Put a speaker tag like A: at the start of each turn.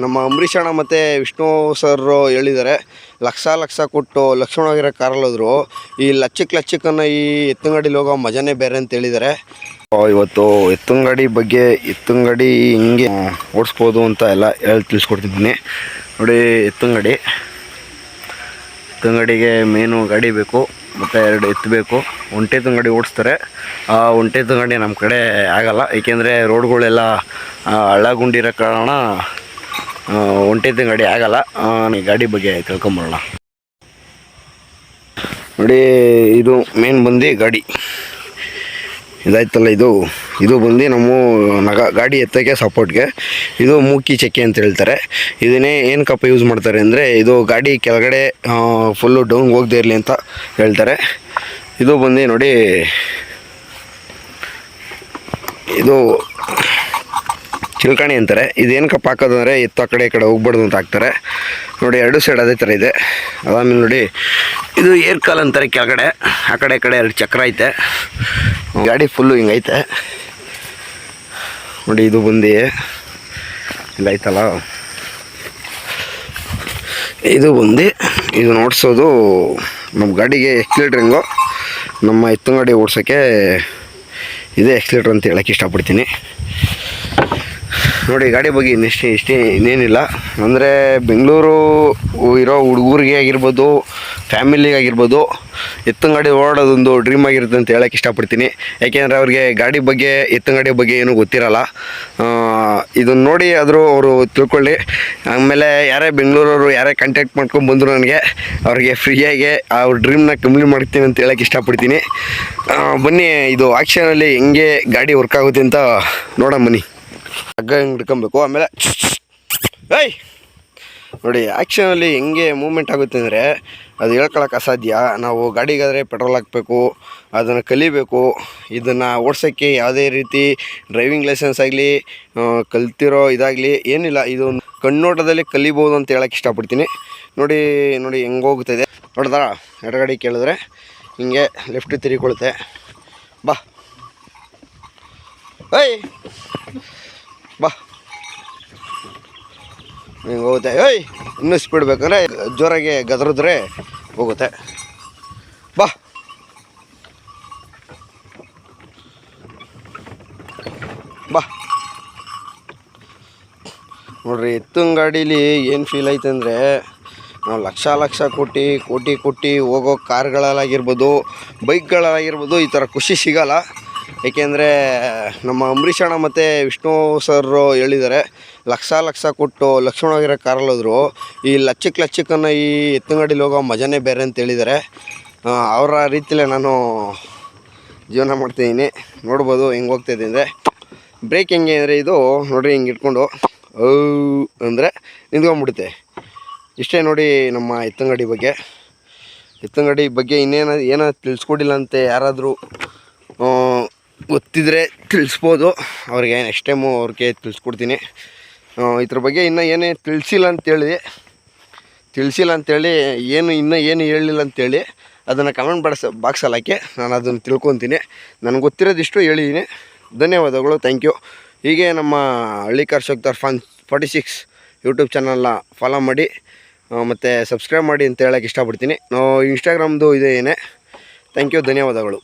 A: ನಮ್ಮ ಅಂಬರೀಷ್ ಅಣ್ಣ ಮತ್ತು ವಿಷ್ಣು ಸರ್ ಹೇಳಿದ್ದಾರೆ, ಲಕ್ಷ ಕೊಟ್ಟು ಲಕ್ಷ್ಮಣಗಿರೋ ಕಾರಲ್ಲಿ ಹೋದ್ರು, ಈ ಲಚ್ಚಕ್ಕನ್ನು ಈ ಎತ್ತಂಗಡಿಲಿ ಹೋಗೋ ಮಜಾನೇ ಬೇರೆ ಅಂತ ಹೇಳಿದ್ದಾರೆ. ಇವತ್ತು ಎತ್ತಂಗಡಿ ಬಗ್ಗೆ, ಎತ್ತಂಗಡಿ ಹಿಂಗೆ ಓಡಿಸ್ಬೋದು ಅಂತ ಎಲ್ಲ ತಿಳಿಸ್ಕೊಡ್ತಿದ್ದೀನಿ ನೋಡಿ. ಎತ್ತಂಗಡಿಗೆ ಮೇನು ಗಾಡಿ ಬೇಕು ಮತ್ತು 2 ಎತ್ತು ಬೇಕು. ಒಂಟೆ ತಂಗಡಿ ಓಡಿಸ್ತಾರೆ. ಆ ಒಂಟೆ ತಂಗಡಿ ನಮ್ಮ ಕಡೆ ಆಗಲ್ಲ, ಏಕೆಂದರೆ ರೋಡ್ಗಳೆಲ್ಲ ಹಳ್ಳಗುಂಡಿರೋ ಕಾರಣ ಒಂಟೆ ತಂಗಡಿ ಆಗಲ್ಲ. ಗಾಡಿ ಬಗ್ಗೆ ತಿಳ್ಕೊಂಬರೋಣ ನೋಡಿ. ಇದು ಮೇನ್ ಬಂದು ಗಾಡಿ ಇದಾಯ್ತಲ್ಲ, ಇದು ಬಂದು ನಮ್ಮ ಗಾಡಿ ಎತ್ತಕ್ಕೆ ಸಪೋರ್ಟ್ಗೆ. ಇದು ಮೂಕಿ ಚಕ್ಕೆ ಅಂತ ಹೇಳ್ತಾರೆ. ಇದನ್ನೇ ಏನಕ್ಕಪ್ಪ ಯೂಸ್ ಮಾಡ್ತಾರೆ ಅಂದರೆ, ಇದು ಗಾಡಿ ಕೆಳಗಡೆ ಫುಲ್ಲು ಡೌನ್ಗೆ ಹೋಗದೇ ಇರಲಿ ಅಂತ ಹೇಳ್ತಾರೆ. ಇದು ಬಂದು ನೋಡಿ, ಇದು ಚಿಲ್ಕಾಣಿ ಅಂತಾರೆ. ಇದೇನಕ್ಕಪ್ಪ ಹಾಕೋದಂದರೆ ಎತ್ತು ಆ ಕಡೆ ಈ ಕಡೆ ಹೋಗ್ಬಾರ್ದು ಅಂತ ಹಾಕ್ತಾರೆ ನೋಡಿ. 2 ಸೈಡ್ ಅದೇ ಥರ ಇದೆ. ಅದಾದ್ಮೇಲೆ ನೋಡಿ, ಇದು ಏರ್ ಕಾಲ್ ಅಂತಾರೆ. ಕೆಳಗಡೆ ಆ ಕಡೆ ಈ ಕಡೆ 2 ಚಕ್ರ ಐತೆ. ಗಾಡಿ ಫುಲ್ಲು ಹಿಂಗೈತೆ ನೋಡಿ. ಇದು ಬಂದು ಇಲ್ಲೈತಲ್ಲ, ಇದು ಬಂದು ಇದು ಓಡಿಸೋದು ನಮ್ಮ ಗಾಡಿಗೆ ಎಕ್ಸಿಲೇಟ್ರಿಂಗು. ನಮ್ಮ ಎತ್ತಂಗಡಿ ಓಡಿಸೋಕ್ಕೆ ಇದೇ ಎಕ್ಸಿಲೇಟ್ರ್ ಅಂತ ಹೇಳೋಕ್ಕೆ ಇಷ್ಟಪಡ್ತೀನಿ ನೋಡಿ. ಗಾಡಿ ಬಗ್ಗೆ ಇಷ್ಟೇ ಇನ್ನೇನಿಲ್ಲ. ಅಂದರೆ ಬೆಂಗಳೂರು ಇರೋ ಹುಡುಗರಿಗೆ ಆಗಿರ್ಬೋದು, ಫ್ಯಾಮಿಲಿಗಾಗಿರ್ಬೋದು, ಎತ್ತಂಗಡಿ ಓಡೋದೊಂದು ಡ್ರೀಮ್ ಆಗಿರುತ್ತೆ ಅಂತ ಹೇಳೋಕ್ಕೆ ಇಷ್ಟಪಡ್ತೀನಿ. ಯಾಕೆಂದರೆ ಅವ್ರಿಗೆ ಗಾಡಿ ಬಗ್ಗೆ, ಎತ್ತಂಗಡಿ ಬಗ್ಗೆ ಏನೂ ಗೊತ್ತಿರಲ್ಲ. ಇದನ್ನು ನೋಡಿ ಆದರೂ ಅವರು ತಿಳ್ಕೊಳ್ಳಿ. ಆಮೇಲೆ ಯಾರೇ ಬೆಂಗಳೂರವರು ಯಾರೇ ಕಾಂಟ್ಯಾಕ್ಟ್ ಮಾಡ್ಕೊಂಡು ಬಂದರು ನನಗೆ, ಅವ್ರಿಗೆ ಫ್ರೀಯಾಗಿ ಅವ್ರ ಡ್ರೀಮ್ನ ಕಂಪ್ಲೀಟ್ ಮಾಡ್ತೀನಿ ಅಂತ ಹೇಳೋಕ್ಕೆ ಇಷ್ಟಪಡ್ತೀನಿ. ಬನ್ನಿ, ಇದು ಆಕ್ಷನಲ್ಲಿ ಹೆಂಗೆ ಗಾಡಿ ವರ್ಕ್ ಆಗುತ್ತೆ ಅಂತ ನೋಡೋಣ ಬನ್ನಿ. ಹಗ್ಗ ಹೆಂಗೆ ಹಿಡ್ಕೊಬೇಕು, ಆಮೇಲೆ ನೋಡಿ ಆ್ಯಕ್ಷನಲ್ಲಿ ಹೆಂಗೆ ಮೂಮೆಂಟ್ ಆಗುತ್ತೆ ಅಂದರೆ ಅದು ಹೇಳ್ಕೊಳಕ್ಕೆ ಅಸಾಧ್ಯ. ನಾವು ಗಾಡಿಗಾದರೆ ಪೆಟ್ರೋಲ್ ಹಾಕಬೇಕು, ಅದನ್ನು ಕಲಿಬೇಕು. ಇದನ್ನು ಓಡಿಸೋಕ್ಕೆ ಯಾವುದೇ ರೀತಿ ಡ್ರೈವಿಂಗ್ ಲೈಸೆನ್ಸ್ ಆಗಲಿ, ಕಲ್ತಿರೋ ಇದಾಗಲಿ ಏನಿಲ್ಲ. ಇದು ಕಣ್ಣೋಟದಲ್ಲಿ ಕಲಿಬೋದು ಅಂತ ಹೇಳೋಕ್ಕೆ ಇಷ್ಟಪಡ್ತೀನಿ ನೋಡಿ. ಹೆಂಗೆ ಹೋಗ್ತಾಯಿದೆ ನೋಡಿದ್ರಾ? ಎಡಗಡೆ ಕೇಳಿದ್ರೆ ಹಿಂಗೆ ಲೆಫ್ಟ್ ತಿರುಗಿಕೊಳ್ಳುತ್ತೆ. ಬಾ ಬಾ, ಹಿಂಗೆ ಹೋಗುತ್ತೆ. ಇನ್ನೂ ಸ್ಪೀಡ್ ಬೇಕಂದರೆ ಜೋರಾಗಿ ಗದರಿದ್ರೆ ಹೋಗುತ್ತೆ. ಬಾ ಬಾ ನೋಡ್ರಿ, ಎತ್ತಿನ ಗಾಡೀಲಿ ಏನು ಫೀಲ್ ಐತೆ ಅಂದರೆ, ನಾವು ಲಕ್ಷ ಕೋಟಿ ಹೋಗೋ ಕಾರ್ಗಳಲ್ಲಾಗಿರ್ಬೋದು, ಬೈಕ್ಗಳಲ್ಲಾಗಿರ್ಬೋದು, ಈ ಥರ ಖುಷಿ ಸಿಗೋಲ್ಲ. ಏಕೆಂದರೆ ನಮ್ಮ ಅಂಬರೀಷ್ ಅಣ್ಣ ಮತ್ತು ವಿಷ್ಣು ಸರ್ ಹೇಳಿದ್ದಾರೆ, ಲಕ್ಷ ಕೊಟ್ಟು ಲಕ್ಷ್ಮಣಗಿರೋ ಕಾರಲ್ಲಿ ಹೋದ್ರು, ಈ ಲಚ್ಚಕ್ಕನ್ನು ಈ ಎತ್ತಂಗಡಿಲಿ ಹೋಗೋ ಮಜಾನೇ ಬೇರೆ ಅಂತ ಹೇಳಿದ್ದಾರೆ. ಅವರ ರೀತಿಯಲ್ಲೇ ನಾನು ಜೀವನ ಮಾಡ್ತಿದ್ದೀನಿ. ನೋಡ್ಬೋದು ಹೆಂಗೆ ಹೋಗ್ತಾಯಿದೆ ಅಂದರೆ, ಬ್ರೇಕ್ ಹೆಂಗೆ ಅಂದರೆ ಇದು ನೋಡಿರಿ, ಹಿಂಗೆ ಇಟ್ಕೊಂಡು ಅಂದರೆ ನಿಂತ್ಕೊಂಡ್ಬಿಡುತ್ತೆ. ಇಷ್ಟೇ ನೋಡಿ ನಮ್ಮ ಎತ್ತಂಗಡಿ ಬಗ್ಗೆ. ಏನೋ ತಿಳಿಸ್ಕೊಡಿಲ್ಲ ಅಂತ ಯಾರಾದರೂ ಗೊತ್ತಿದ್ರೆ ತಿಳಿಸ್ಬೋದು. ಅವ್ರಿಗೆ ನೆಕ್ಸ್ಟ್ ಟೈಮು ಅವ್ರಿಗೆ ತಿಳಿಸ್ಕೊಡ್ತೀನಿ. ಇದ್ರ ಬಗ್ಗೆ ಇನ್ನೂ ಏನೇ ತಿಳಿಸಿಲ್ಲ ಅಂತೇಳಿ, ಇನ್ನೂ ಏನು ಹೇಳಲಿಲ್ಲ ಅಂತೇಳಿ ಅದನ್ನು ಕಮೆಂಟ್ ಬಾಕ್ಸಲ್ಲಿ ಹಾಕಿ ನಾನು ಅದನ್ನು ತಿಳ್ಕೊತೀನಿ. ನನಗೆ ಗೊತ್ತಿರೋದಿಷ್ಟು ಹೇಳಿದ್ದೀನಿ. ಧನ್ಯವಾದಗಳು, ಥ್ಯಾಂಕ್ ಯು. ಹೀಗೆ ನಮ್ಮ ಹಳ್ಳಿ ಕಾರ್ ಶೋಕ್ತಾರ್ 46 ಯೂಟ್ಯೂಬ್ ಚಾನಲ್ನ ಫಾಲೋ ಮಾಡಿ ಮತ್ತು ಸಬ್ಸ್ಕ್ರೈಬ್ ಮಾಡಿ ಅಂತ ಹೇಳೋಕ್ಕೆ ಇಷ್ಟಪಡ್ತೀನಿ. ಇನ್ಸ್ಟಾಗ್ರಾಮ್ದು ಇದೆ ಏನೇ. ಥ್ಯಾಂಕ್ ಯು, ಧನ್ಯವಾದಗಳು.